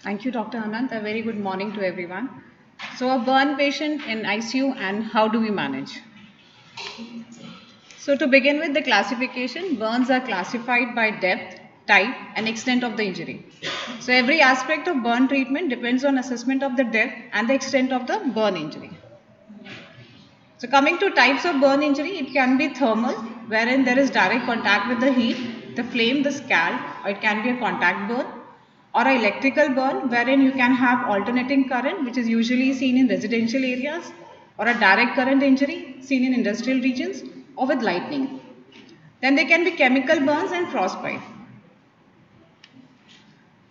Thank you, Dr. Anand. A very good morning to everyone. So, a burn patient in ICU and how do we manage? So, to begin with the classification, burns are classified by depth, type, and extent of the injury. So, every aspect of burn treatment depends on assessment of the depth and the extent of the burn injury. So, coming to types of burn injury, it can be thermal, wherein there is direct contact with the heat, the flame, the scald, or it can be a contact burn, or an electrical burn, wherein you can have alternating current, which is usually seen in residential areas, or a direct current injury seen in industrial regions, or with lightning. Then there can be chemical burns and frostbite.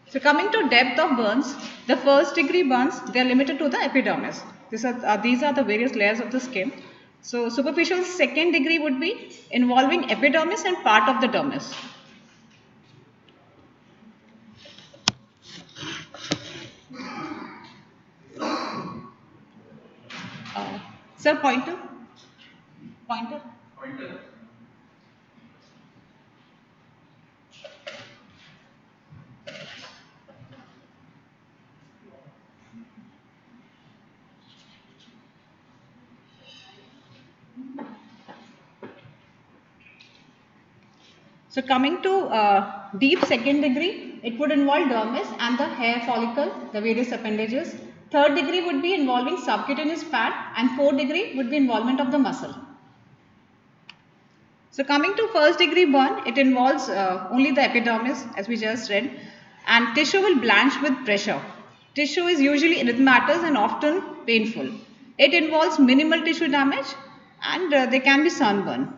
So coming to depth of burns, the first degree burns, they are limited to the epidermis. These are the various layers of the skin. So superficial second degree would be involving epidermis and part of the dermis. Sir, pointer? Pointer? So coming to deep second degree, it would involve dermis and the hair follicle, the various appendages. Third degree would be involving subcutaneous fat and fourth degree would be involvement of the muscle. So coming to first degree burn, it involves only the epidermis as we just read, and tissue will blanch with pressure. Tissue is usually erythematous and often painful. It involves minimal tissue damage and there can be sunburn.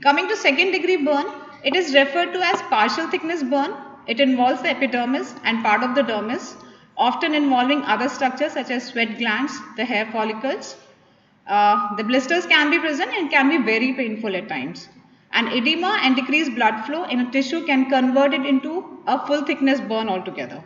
Coming to second degree burn, it is referred to as partial thickness burn. It involves the epidermis and part of the dermis, often involving other structures such as sweat glands, the hair follicles. The blisters can be present and can be very painful at times. And edema and decreased blood flow in a tissue can convert it into a full thickness burn altogether.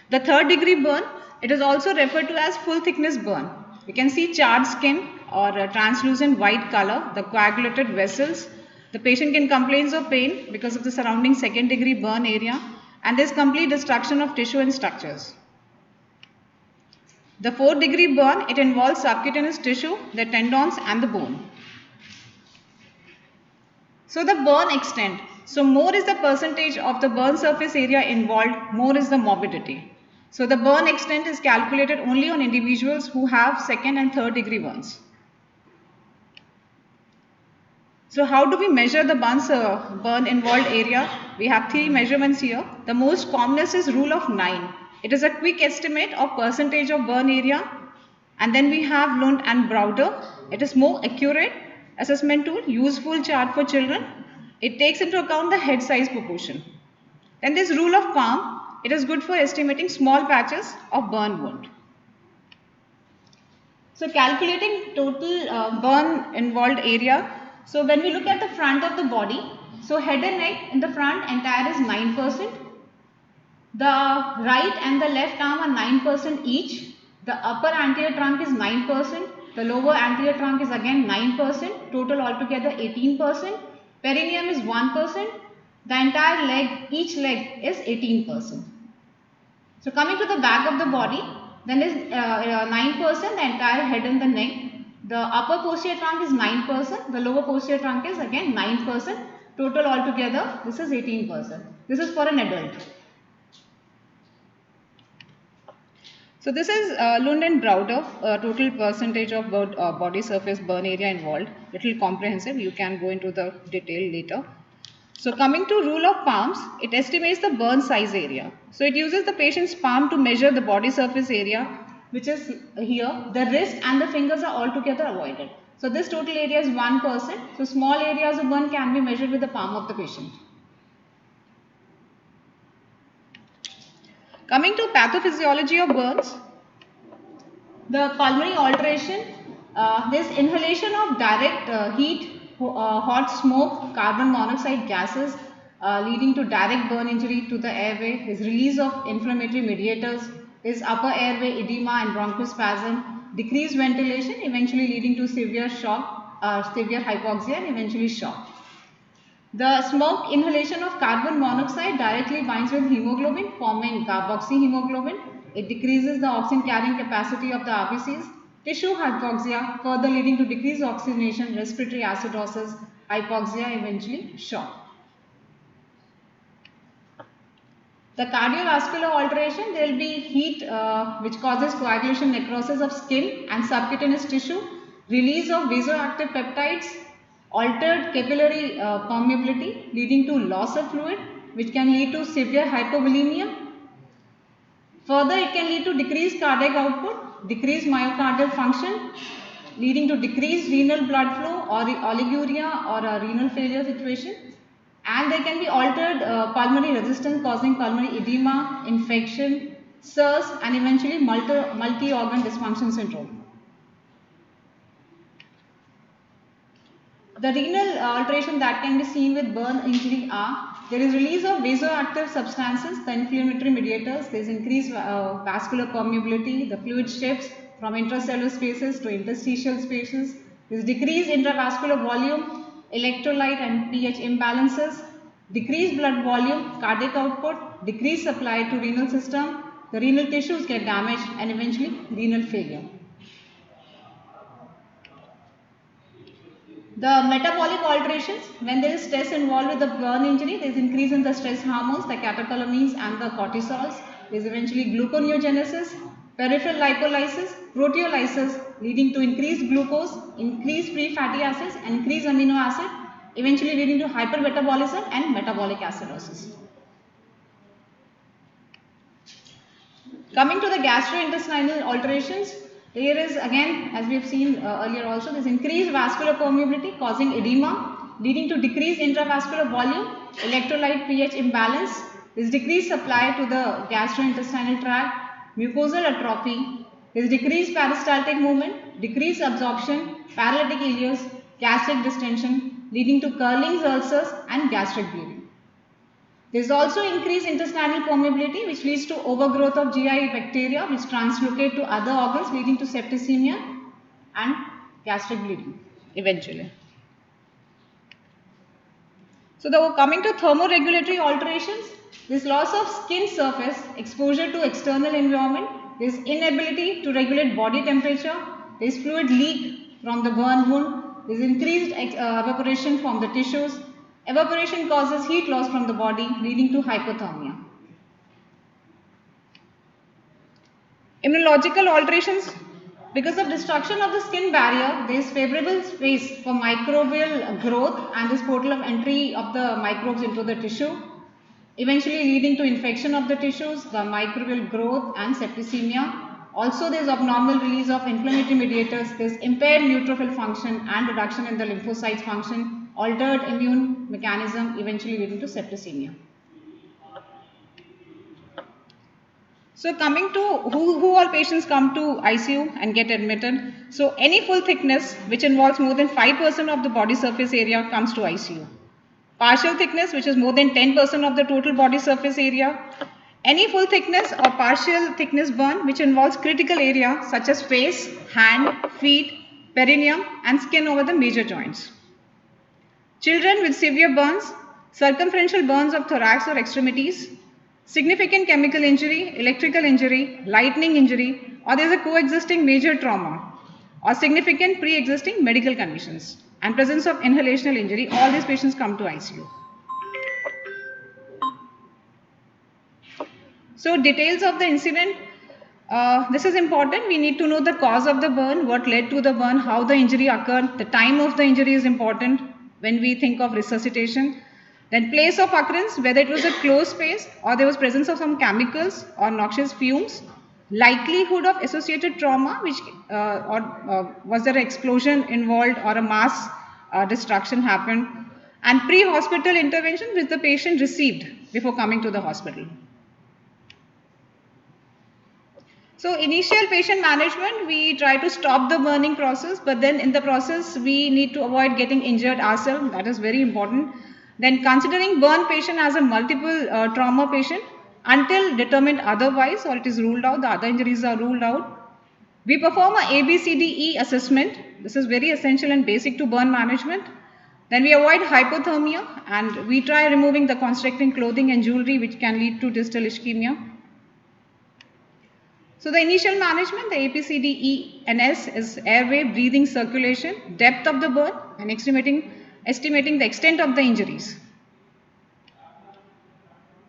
The third degree burn, it is also referred to as full thickness burn. You can see charred skin or a translucent white color, the coagulated vessels. The patient can complain of pain because of the surrounding second degree burn area, and there is complete destruction of tissue and structures. The fourth degree burn, it involves subcutaneous tissue, the tendons and the bone. So the burn extent. So more is the percentage of the burn surface area involved, more is the morbidity. So the burn extent is calculated only on individuals who have second and third degree burns. So how do we measure the burn involved area? We have three measurements here. The most commonest is rule of 9. It is a quick estimate of percentage of burn area. And then we have Lund and Browder. It is more accurate assessment tool, useful chart for children. It takes into account the head size proportion. Then this rule of palm. It is good for estimating small patches of burn wound. So calculating total burn involved area. So when we look at the front of the body, so head and neck in the front entire is 9%. The right and the left arm are 9% each. The upper anterior trunk is 9%. The lower anterior trunk is again 9%. Total altogether 18%. Perineum is 1%. The entire leg, each leg is 18%. So coming to the back of the body, then is 9% the entire head and the neck. The upper posterior trunk is 9%. The lower posterior trunk is again 9%. Total altogether, this is 18%. This is for an adult. So this is Lund and Browder, total percentage of body surface burn area involved. Little comprehensive. You can go into the detail later. So coming to rule of palms, it estimates the burn size area. So it uses the patient's palm to measure the body surface area, which is here. The wrist and the fingers are altogether avoided. So this total area is 1%. So small areas of burn can be measured with the palm of the patient. Coming to pathophysiology of burns, the pulmonary alteration, this inhalation of direct heat, hot smoke, carbon monoxide gases leading to direct burn injury to the airway, is release of inflammatory mediators, is upper airway edema and bronchospasm, decreased ventilation eventually leading to severe shock, severe hypoxia and eventually shock. The smoke inhalation of carbon monoxide directly binds with hemoglobin, forming carboxyhemoglobin. It decreases the oxygen carrying capacity of the RBCs. Tissue hypoxia, further leading to decreased oxygenation, respiratory acidosis, hypoxia, eventually shock. The cardiovascular alteration, there will be heat which causes coagulation, necrosis of skin and subcutaneous tissue, release of vasoactive peptides, altered capillary permeability leading to loss of fluid, which can lead to severe hypovolemia. Further, it can lead to decreased cardiac output, decreased myocardial function, leading to decreased renal blood flow or oliguria or a renal failure situation. And there can be altered pulmonary resistance causing pulmonary edema, infection, SIRS and eventually multi-organ dysfunction syndrome. The renal alteration that can be seen with burn injury are, there is release of vasoactive substances, the inflammatory mediators, there is increased vascular permeability, the fluid shifts from intracellular spaces to interstitial spaces, there is decreased intravascular volume, electrolyte and pH imbalances, decreased blood volume, cardiac output, decreased supply to renal system, the renal tissues get damaged and eventually renal failure. The metabolic alterations, when there is stress involved with the burn injury, there is increase in the stress hormones, the catecholamines and the cortisols. There is eventually gluconeogenesis, peripheral lipolysis, proteolysis leading to increased glucose, increased free fatty acids and increased amino acid, eventually leading to hypermetabolism and metabolic acidosis. Coming to the gastrointestinal alterations, here is again, as we have seen earlier also, there is increased vascular permeability causing edema, leading to decreased intravascular volume, electrolyte pH imbalance, there is decreased supply to the gastrointestinal tract, mucosal atrophy, there is decreased peristaltic movement, decreased absorption, paralytic ileus, gastric distension, leading to curling ulcers and gastric bleeding. There is also increased intestinal permeability which leads to overgrowth of GI bacteria which translocate to other organs leading to septicemia and gastric bleeding eventually. So, coming to thermoregulatory alterations, this loss of skin surface, exposure to external environment, this inability to regulate body temperature, this fluid leak from the burn wound, this increased evaporation from the tissues. Evaporation causes heat loss from the body leading to hypothermia. Immunological alterations, because of destruction of the skin barrier, there is favorable space for microbial growth and this portal of entry of the microbes into the tissue, eventually leading to infection of the tissues, the microbial growth and septicemia. Also, there is abnormal release of inflammatory mediators, there is impaired neutrophil function and reduction in the lymphocytes function, altered immune mechanism, eventually leading to septicemia. So, coming to who all patients come to ICU and get admitted. So, any full thickness which involves more than 5% of the body surface area comes to ICU. Partial thickness which is more than 10% of the total body surface area. Any full thickness or partial thickness burn which involves critical area such as face, hand, feet, perineum and skin over the major joints. Children with severe burns, circumferential burns of thorax or extremities, significant chemical injury, electrical injury, lightning injury, or there is a coexisting major trauma or significant pre-existing medical conditions and presence of inhalational injury, all these patients come to ICU. So, details of the incident, this is important. We need to know the cause of the burn, what led to the burn, how the injury occurred, the time of the injury is important when we think of resuscitation. Then place of occurrence, whether it was a closed space or there was presence of some chemicals or noxious fumes, likelihood of associated trauma, which was there an explosion involved or a mass destruction happened, and pre-hospital intervention which the patient received before coming to the hospital. So, initial patient management, we try to stop the burning process, but then in the process we need to avoid getting injured ourselves, that is very important. Then considering burn patient as a multiple trauma patient until determined otherwise or it is ruled out, the other injuries are ruled out. We perform a ABCDE assessment, this is very essential and basic to burn management. Then we avoid hypothermia and we try removing the constricting clothing and jewelry which can lead to distal ischemia. So the initial management, the ABCDE and S is airway, breathing, circulation, depth of the burn and estimating the extent of the injuries.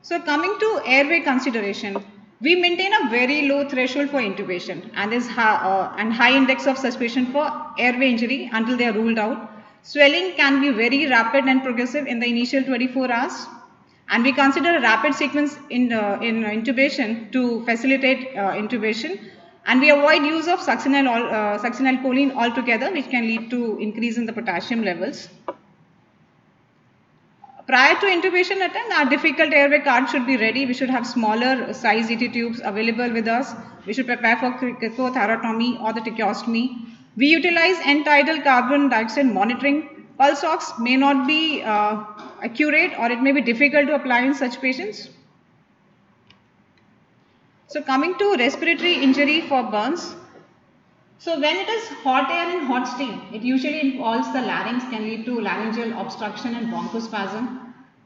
So coming to airway consideration, we maintain a very low threshold for intubation and high index of suspicion for airway injury until they are ruled out. Swelling can be very rapid and progressive in the initial 24 hours. And we consider a rapid sequence in intubation to facilitate intubation. And we avoid use of succinylcholine altogether, which can lead to increase in the potassium levels. Prior to intubation attempt, our difficult airway card should be ready. We should have smaller size ET tubes available with us. We should prepare for cricothyrotomy or the tracheostomy. We utilize end-tidal carbon dioxide monitoring. Pulse ox may not be accurate or it may be difficult to apply in such patients. So coming to respiratory injury for burns. So when it is hot air and hot steam, it usually involves the larynx, can lead to laryngeal obstruction and bronchospasm.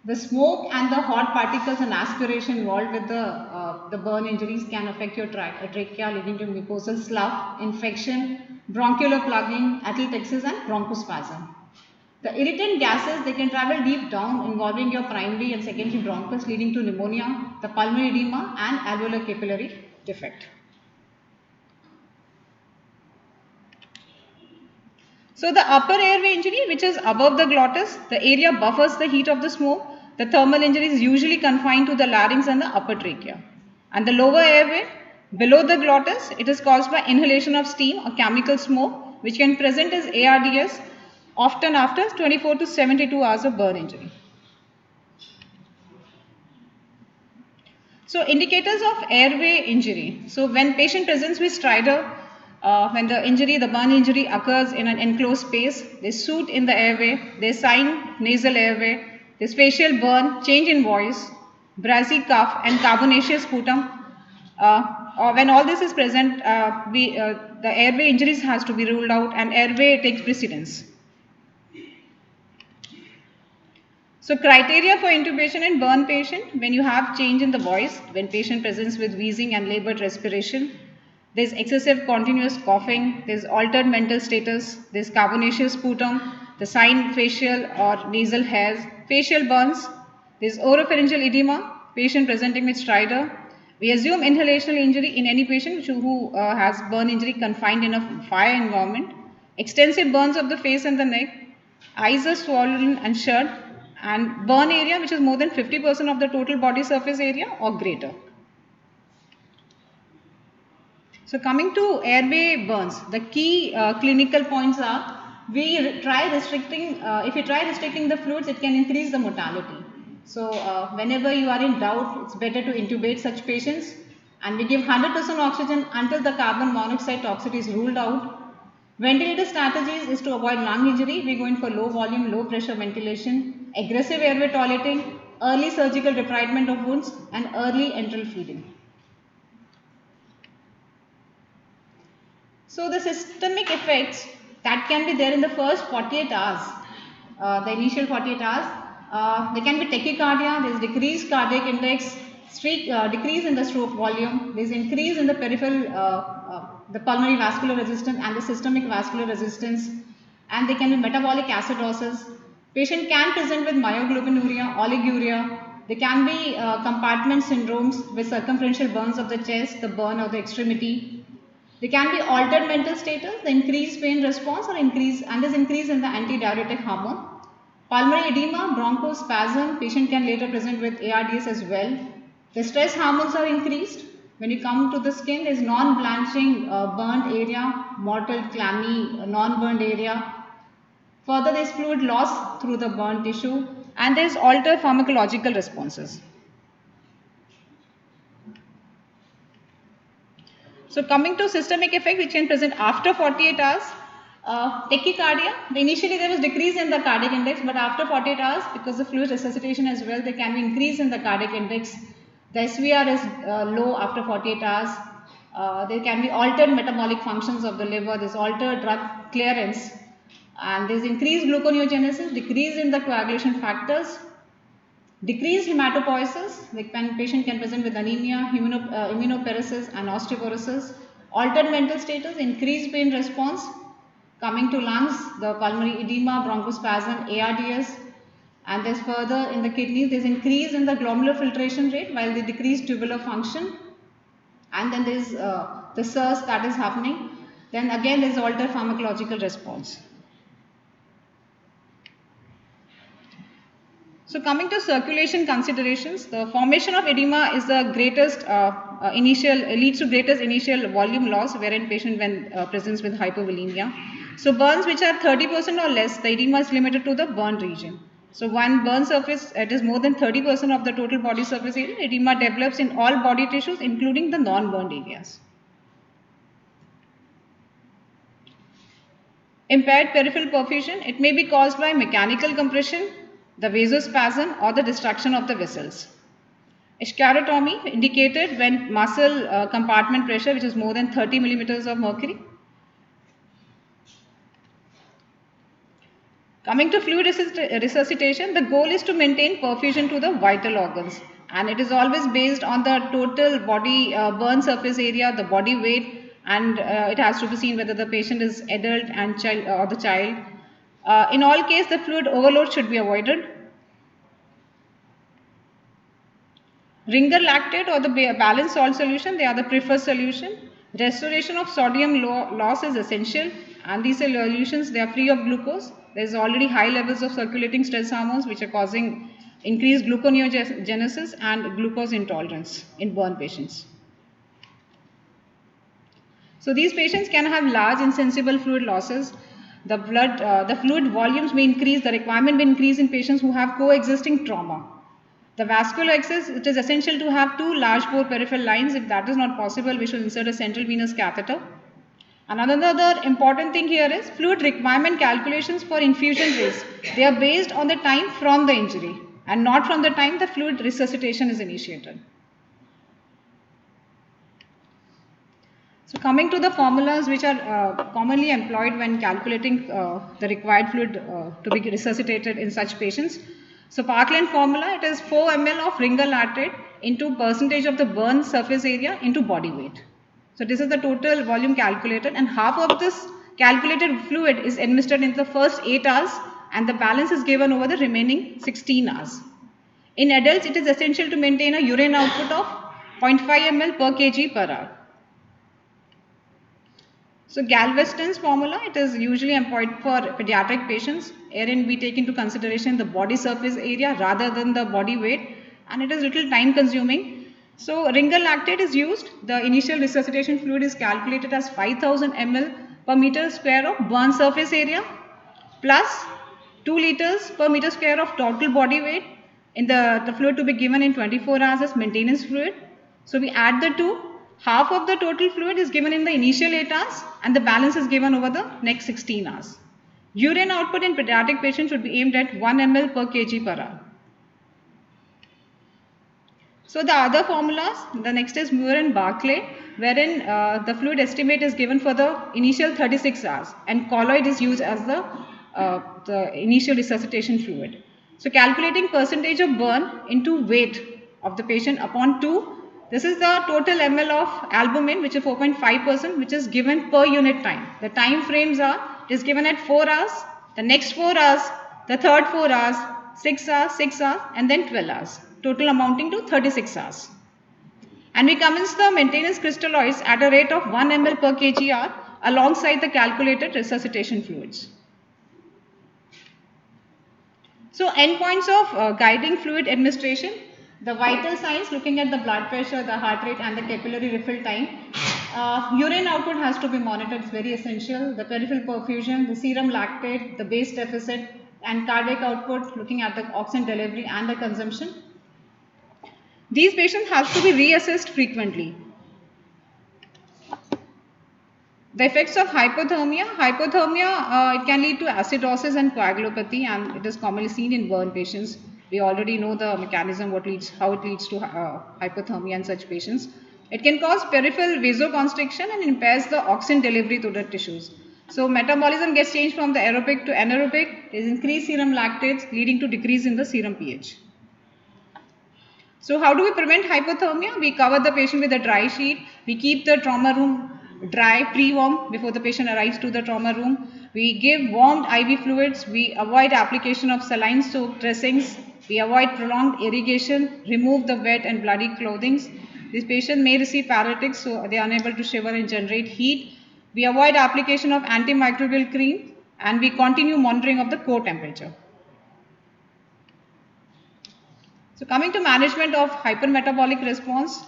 The smoke and the hot particles and aspiration involved with the burn injuries can affect your trachea, leading to mucosal slough, infection, bronchial plugging, atelectasis and bronchospasm. The irritant gases, they can travel deep down, involving your primary and secondary bronchus, leading to pneumonia, the pulmonary edema and alveolar capillary defect. So the upper airway injury, which is above the glottis, the area buffers the heat of the smoke. The thermal injury is usually confined to the larynx and the upper trachea. And the lower airway, below the glottis, it is caused by inhalation of steam or chemical smoke, which can present as ARDS, often after 24 to 72 hours of burn injury. So indicators of airway injury. So when patient presents with stridor, when the burn injury occurs in an enclosed space, there's soot in the airway, there's sign nasal airway, there's facial burn, change in voice, brassy cough and carbonaceous sputum. Or when all this is present, the airway injuries has to be ruled out and airway takes precedence. So criteria for intubation in burn patient, when you have change in the voice, when patient presents with wheezing and labored respiration, there's excessive continuous coughing, there's altered mental status, there's carbonaceous sputum, the sign facial or nasal hairs, facial burns, there's oropharyngeal edema, patient presenting with stridor. We assume inhalational injury in any patient who has burn injury confined in a fire environment, extensive burns of the face and the neck, eyes are swollen and shut, and burn area which is more than 50% of the total body surface area or greater. So coming to airway burns, the key clinical points are, if we try restricting the fluids, it can increase the mortality. So whenever you are in doubt, it's better to intubate such patients, and we give 100% oxygen until the carbon monoxide toxicity is ruled out. Ventilator strategies is to avoid lung injury. We go in for low volume, low pressure ventilation, aggressive airway toileting, early surgical debridement of wounds and early enteral feeding. So the systemic effects that can be there in the first 48 hours, the initial 48 hours, there can be tachycardia, there is decreased cardiac index, decrease in the stroke volume, there is increase in the peripheral, the pulmonary vascular resistance and the systemic vascular resistance, and there can be metabolic acidosis. Patient can present with myoglobinuria, oliguria. There can be compartment syndromes with circumferential burns of the chest, the burn of the extremity. There can be altered mental status, the increased pain response or increase in the antidiuretic hormone. Pulmonary edema, bronchospasm, patient can later present with ARDS as well. The stress hormones are increased. When you come to the skin, there is non-blanching burnt area, mottled, clammy, non-burned area. Further, there is fluid loss through the burnt tissue and there is altered pharmacological responses. So coming to systemic effect which can present after 48 hours, tachycardia, initially there was decrease in the cardiac index, but after 48 hours, because of fluid resuscitation as well, there can be increase in the cardiac index. The SVR is low after 48 hours. There can be altered metabolic functions of the liver, there is altered drug clearance, And there is increased gluconeogenesis, decrease in the coagulation factors, decreased hematopoiesis, the patient can present with anemia, immunoparesis and osteoporosis, altered mental status, increased pain response. Coming to lungs, the pulmonary edema, bronchospasm, ARDS, and there's further in the kidneys, there's increase in the glomerular filtration rate while the decreased tubular function, and then there's the SIRS that is happening. Then again there's altered pharmacological response. So coming to circulation considerations, the formation of edema is the greatest leads to greatest initial volume loss wherein patient when presents with hypovolemia. So burns which are 30% or less, the edema is limited to the burn region. So one burn surface, it is more than 30% of the total body surface area, edema develops in all body tissues including the non-burned areas. Impaired peripheral perfusion, it may be caused by mechanical compression, the vasospasm or the destruction of the vessels. Ischorotomy indicated when muscle compartment pressure which is more than 30 millimeters of mercury. Coming to fluid resuscitation, the goal is to maintain perfusion to the vital organs, and it is always based on the total body burn surface area, the body weight, and it has to be seen whether the patient is adult and child or the child. In all cases, the fluid overload should be avoided. Ringer lactate or the balanced salt solution, they are the preferred solution. Restoration of sodium loss is essential, and these solutions, they are free of glucose. There is already high levels of circulating stress hormones which are causing increased gluconeogenesis and glucose intolerance in burn patients. So these patients can have large insensible fluid losses. The fluid volumes may increase, the requirement may increase in patients who have coexisting trauma. The vascular access, it is essential to have 2 large bore peripheral lines. If that is not possible, we should insert a central venous catheter. Another important thing here is fluid requirement calculations for infusion rates. They are based on the time from the injury and not from the time the fluid resuscitation is initiated. So coming to the formulas which are commonly employed when calculating the required fluid to be resuscitated in such patients. So Parkland formula, it is 4 ml of ringer latrate into percentage of the burn surface area into body weight. So this is the total volume calculated, and half of this calculated fluid is administered in the first 8 hours and the balance is given over the remaining 16 hours. In adults, it is essential to maintain a urine output of 0.5 ml per kg per hour. So Galveston's formula, it is usually employed for pediatric patients, wherein we take into consideration the body surface area rather than the body weight, and it is little time consuming. So ringer lactate is used. The initial resuscitation fluid is calculated as 5000 ml per meter square of burn surface area plus 2 liters per meter square of total body weight in the fluid to be given in 24 hours as maintenance fluid. So we add the two. Half of the total fluid is given in the initial 8 hours and the balance is given over the next 16 hours. Urine output in pediatric patients should be aimed at 1 ml per kg per hour. So the other formulas, the next is Muir and Barclay, wherein the fluid estimate is given for the initial 36 hours and colloid is used as the initial resuscitation fluid. So calculating percentage of burn into weight of the patient upon 2. This is the total ml of albumin, which is 4.5%, which is given per unit time. The time frames are, it is given at 4 hours, the next 4 hours, the third 4 hours, 6 hours, and then 12 hours. Total amounting to 36 hours. And we commence the maintenance crystalloids at a rate of 1 ml per kg alongside the calculated resuscitation fluids. So endpoints of guiding fluid administration, the vital signs looking at the blood pressure, the heart rate and the capillary refill time. Urine output has to be monitored, it's very essential. The peripheral perfusion, the serum lactate, the base deficit and cardiac output looking at the oxygen delivery and the consumption. These patients have to be reassessed frequently. The effects of hypothermia. Hypothermia, it can lead to acidosis and coagulopathy, and it is commonly seen in burn patients. We already know the mechanism, how it leads to hypothermia in such patients. It can cause peripheral vasoconstriction and impairs the oxygen delivery to the tissues. So metabolism gets changed from the aerobic to anaerobic. There is increased serum lactates leading to decrease in the serum pH. So how do we prevent hypothermia? We cover the patient with a dry sheet. We keep the trauma room dry, pre-warm before the patient arrives to the trauma room. We give warmed IV fluids. We avoid application of saline-soaked dressings. We avoid prolonged irrigation. Remove the wet and bloody clothing. This patient may receive paralytics, so they are unable to shiver and generate heat. We avoid application of antimicrobial cream, and we continue monitoring of the core temperature. So coming to management of hypermetabolic response,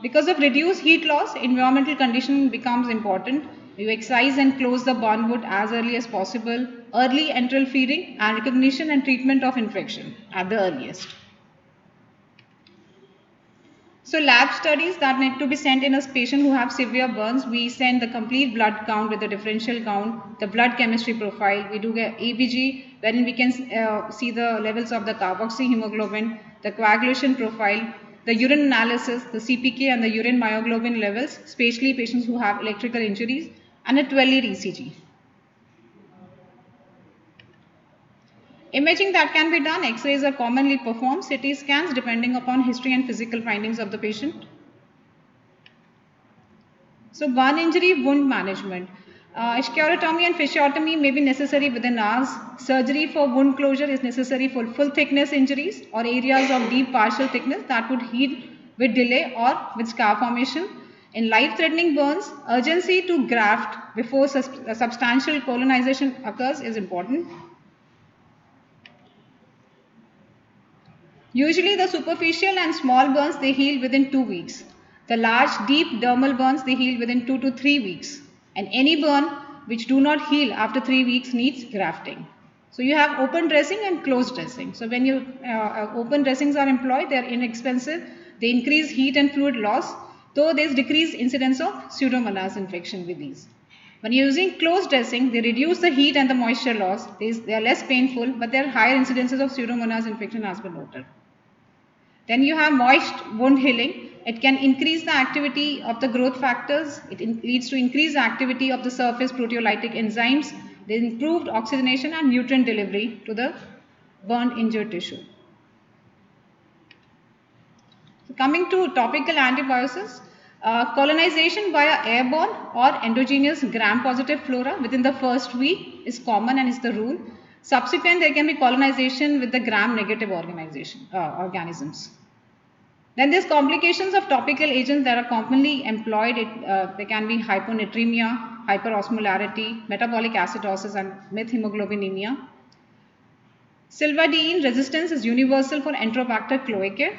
because of reduced heat loss, environmental condition becomes important. You excise and close the burn wound as early as possible, early enteral feeding and recognition and treatment of infection at the earliest. So lab studies that need to be sent in a patient who have severe burns, we send the complete blood count with the differential count, the blood chemistry profile. We do get ABG, wherein we can see the levels of the carboxyhemoglobin, the coagulation profile, the urine analysis, the CPK and the urine myoglobin levels, especially patients who have electrical injuries, and a 12-lead ECG. Imaging that can be done, X-rays are commonly performed, CT scans depending upon history and physical findings of the patient. So burn injury wound management. Ischiotomy and fasciotomy may be necessary within hours. Surgery for wound closure is necessary for full thickness injuries or areas of deep partial thickness that would heal with delay or with scar formation. In life-threatening burns, urgency to graft before substantial colonization occurs is important. Usually the superficial and small burns, they heal within 2 weeks. The large deep dermal burns, they heal within 2 to 3 weeks. And any burn which do not heal after 3 weeks needs grafting. So you have open dressing and closed dressing. So when you open dressings are employed, they are inexpensive. They increase heat and fluid loss, though there is decreased incidence of pseudomonas infection with these. When using closed dressing, they reduce the heat and the moisture loss. They are less painful, but there are higher incidences of pseudomonas infection as been noted. Then you have moist wound healing. It can increase the activity of the growth factors. It leads to increased activity of the surface proteolytic enzymes. There is improved oxygenation and nutrient delivery to the burned injured tissue. So coming to topical antibiotics, colonization via airborne or endogenous gram-positive flora within the first week is common and is the rule. Subsequent, there can be colonization with the gram-negative organisms. Then there's complications of topical agents that are commonly employed. There can be hyponatremia, hyperosmolarity, metabolic acidosis, and methemoglobinemia. Silvadene resistance is universal for Enterobacter cloacae.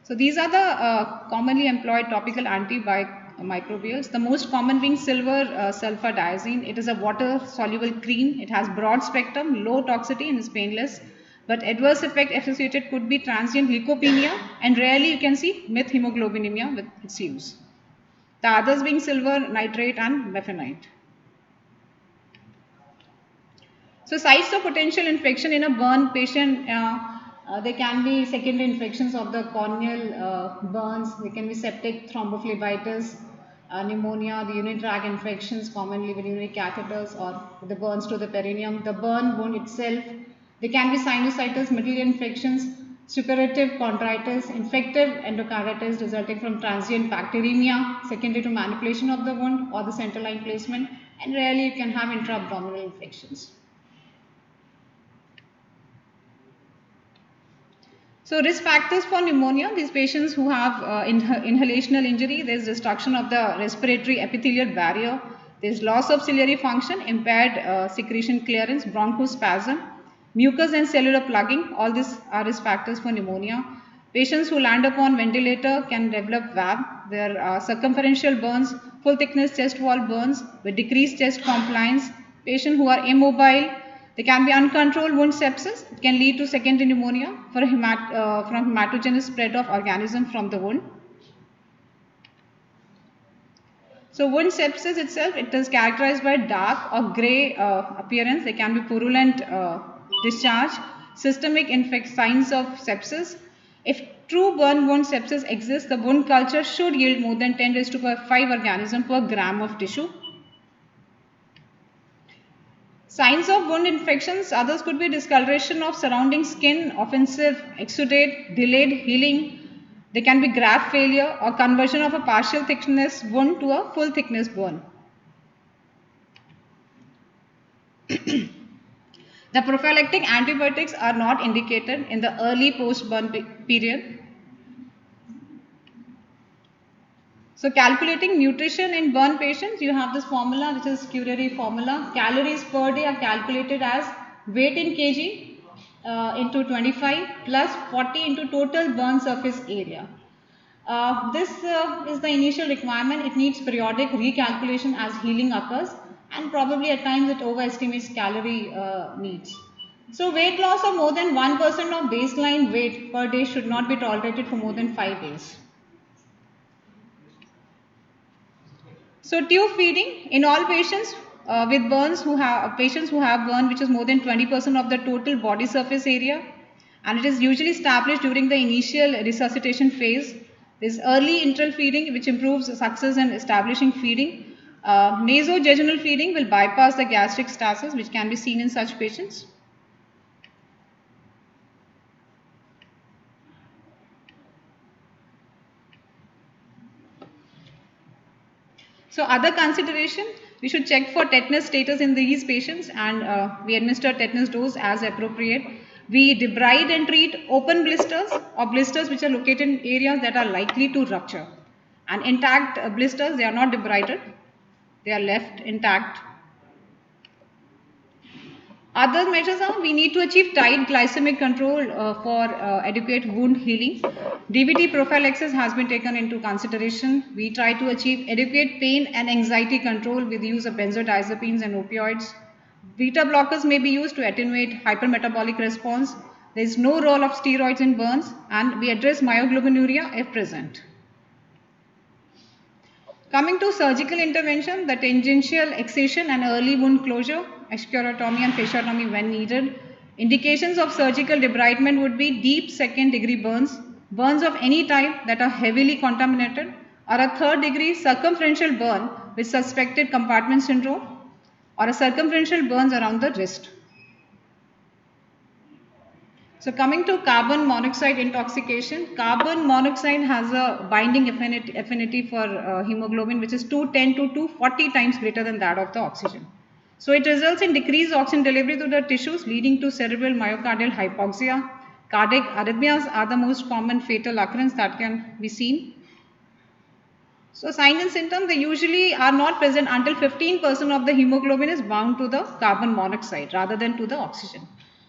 So these are the commonly employed topical antimicrobials. The most common being silver sulfadiazine. It is a water-soluble cream. It has broad spectrum, low toxicity, and is painless. But adverse effect associated could be transient leukopenia, and rarely you can see methemoglobinemia with its use. The others being silver nitrate and mefenite. So sites of potential infection in a burn patient, there can be secondary infections of the corneal burns. There can be septic thrombophlebitis, pneumonia, the urinary tract infections commonly with urinary catheters or the burns to the perineum. The burn wound itself. There can be sinusitis, middle infections, suppurative chondritis, infective endocarditis resulting from transient bacteremia, secondary to manipulation of the wound or the central line placement, and rarely you can have intra-abdominal infections. So risk factors for pneumonia, these patients who have inhalational injury, there is destruction of the respiratory epithelial barrier, there is loss of ciliary function, impaired secretion clearance, bronchospasm, mucus and cellular plugging, all these are risk factors for pneumonia. Patients who land upon ventilator can develop VAB. There are circumferential burns, full thickness chest wall burns with decreased chest compliance. Patients who are immobile, there can be uncontrolled wound sepsis. It can lead to secondary pneumonia from hematogenous spread of organism from the wound. So wound sepsis itself, it is characterized by dark or grey appearance. There can be purulent discharge, systemic signs of sepsis. If true burn wound sepsis exists, the wound culture should yield more than 10 raised to power 5 organism per gram of tissue. Signs of wound infections, others could be discoloration of surrounding skin, offensive exudate, delayed healing. They can be graft failure or conversion of a partial thickness wound to a full thickness burn. The prophylactic antibiotics are not indicated in the early post-burn period. So calculating nutrition in burn patients, you have this formula which is Curie formula. Calories per day are calculated as weight in kg into 25 plus 40 into total burn surface area. This is the initial requirement. It needs periodic recalculation as healing occurs, and probably at times it overestimates calorie needs. So weight loss of more than 1% of baseline weight per day should not be tolerated for more than 5 days. So tube feeding in all patients with burns who have burn which is more than 20% of the total body surface area, and it is usually established during the initial resuscitation phase. This early enteral feeding which improves success in establishing feeding. Nasojejunal feeding will bypass the gastric stasis which can be seen in such patients. So other consideration, we should check for tetanus status in these patients, and we administer tetanus dose as appropriate. We debride and treat open blisters or blisters which are located in areas that are likely to rupture. And intact blisters, they are not debrided, they are left intact. Other measures are we need to achieve tight glycemic control for adequate wound healing. DVT prophylaxis has been taken into consideration. We try to achieve adequate pain and anxiety control with the use of benzodiazepines and opioids. Beta blockers may be used to attenuate hypermetabolic response. There is no role of steroids in burns, and we address myoglobinuria if present. Coming to surgical intervention, the tangential excision and early wound closure, ischiotomy and fasciotomy when needed. Indications of surgical debridement would be deep second degree burns, burns of any type that are heavily contaminated, or a third degree circumferential burn with suspected compartment syndrome, or a circumferential burns around the wrist. So coming to carbon monoxide intoxication, carbon monoxide has a binding affinity for hemoglobin which is 210 to 240 times greater than that of the oxygen. So it results in decreased oxygen delivery to the tissues leading to cerebral myocardial hypoxia. Cardiac arrhythmias are the most common fatal occurrence that can be seen. So signs and symptoms, they usually are not present until 15% of the hemoglobin is bound to the carbon monoxide rather than to the oxygen.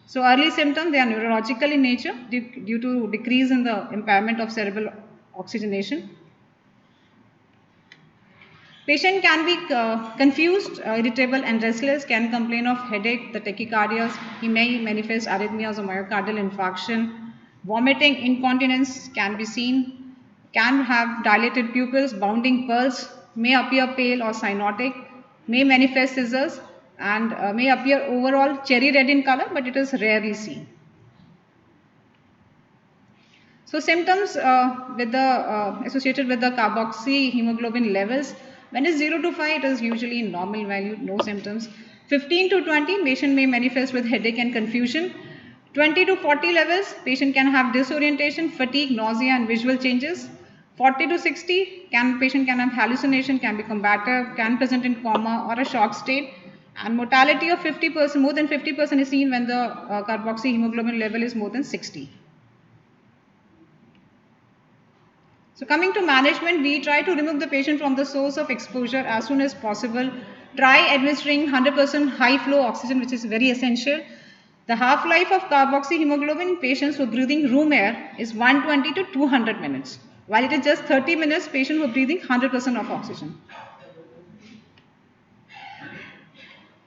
So early symptoms, they are neurological in nature due to decrease in the impairment of cerebral oxygenation. Patient can be confused, irritable and restless, can complain of headache, the tachycardias. He may manifest arrhythmias or myocardial infarction. Vomiting, incontinence can be seen, can have dilated pupils, bounding pulse, may appear pale or cyanotic, may manifest seizures, and may appear overall cherry red in color, but it is rarely seen. So symptoms associated with the carboxy hemoglobin levels, when it's 0 to 5, it is usually normal value, no symptoms. 15 to 20, patient may manifest with headache and confusion. 20 to 40 levels, patient can have disorientation, fatigue, nausea and visual changes. 40 to 60, patient can have hallucination, can be combative, can present in coma or a shock state. And mortality of 50%, more than 50% is seen when the carboxy hemoglobin level is more than 60. So coming to management, we try to remove the patient from the source of exposure as soon as possible. Try administering 100% high flow oxygen, which is very essential. The half-life of carboxy hemoglobin in patients who are breathing room air is 120 to 200 minutes. While it is just 30 minutes, patients who are breathing 100% of oxygen.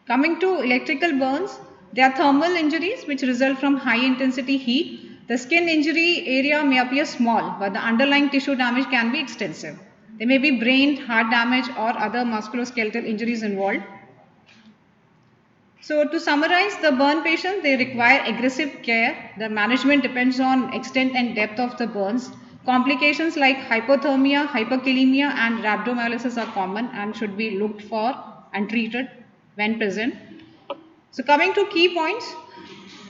Coming to electrical burns, there are thermal injuries which result from high intensity heat. The skin injury area may appear small, but the underlying tissue damage can be extensive. There may be brain, heart damage or other musculoskeletal injuries involved. So to summarize, the burn patients, they require aggressive care. The management depends on extent and depth of the burns. Complications like hypothermia, hyperkalemia and rhabdomyolysis are common and should be looked for and treated when present. So coming to key points,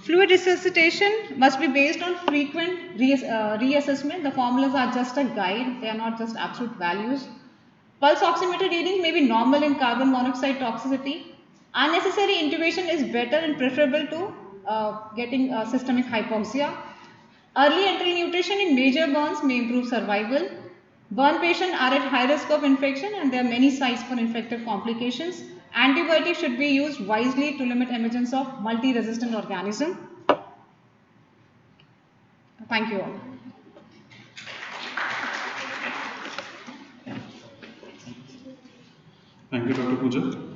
fluid resuscitation must be based on frequent reassessment. The formulas are just a guide, they are not just absolute values. Pulse oximeter readings may be normal in carbon monoxide toxicity. Unnecessary intubation is better and preferable to getting systemic hypoxia. Early enteral nutrition in major burns may improve survival. Burn patients are at high risk of infection and there are many sites for infective complications. Antibiotics should be used wisely to limit emergence of multi-resistant organism. Thank you all. Thank you, Dr. Pooja.